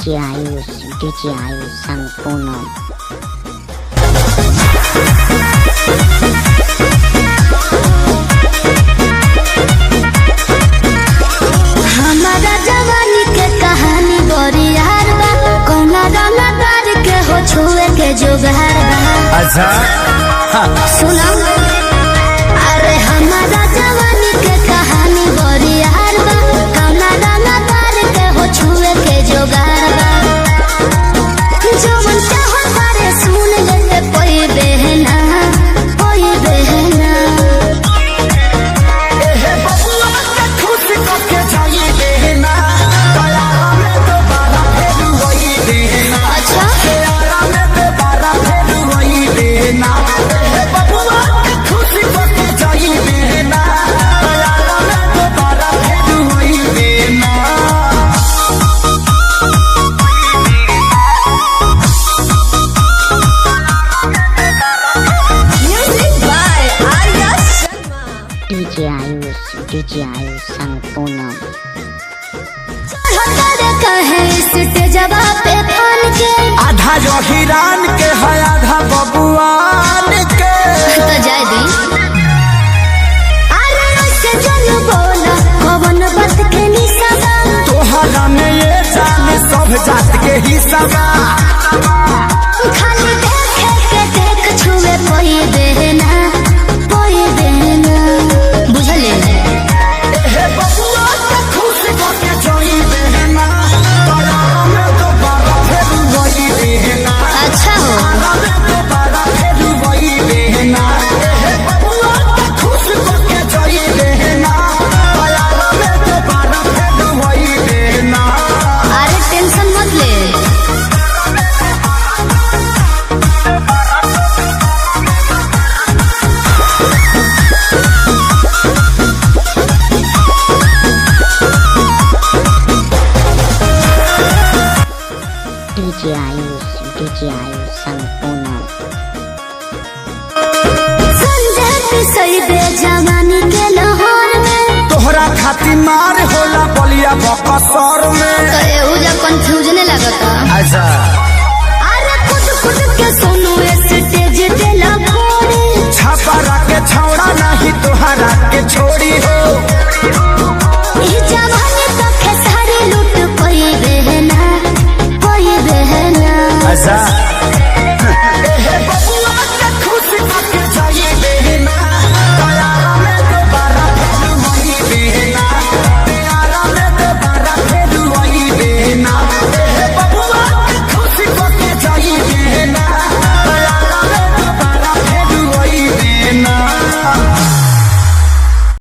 DJ Ayush sang Poonam. हमारा जवानी के कहानी बड़ी यार बा, कौना रंगदार के हो छुए के जुगार बा। अच्छा सुना, अरे हमारा जवानी के कहानी बड़ी यार बा, कौना रंगदार के हो छुए के जुगार बा। जवन चाहो तारे सुन ले कोई बहना, कोई बहना। DJ Ayush sang Poonam. आधा जो हिरान के है आधा बबुआन के तो जाए दी। अरे उससे जन बोला कौन बात के निशाबा, तोहरा में ये जान सब जात के हिस्सा बा। खाली देखे के देख छुए कोई बहना, कोई बहना। बुझले अच्छा हो। अरे टेंशन मत ले, DJ Ayush sang Poonam. Sanjay पिसई दे जवानी के लाहौर में, तोहरा खातिर मार होला बलिया बकसर में। तो एहू जा कंफ्यूजन लगता। अच्छा अरे खुद खुद के सुनो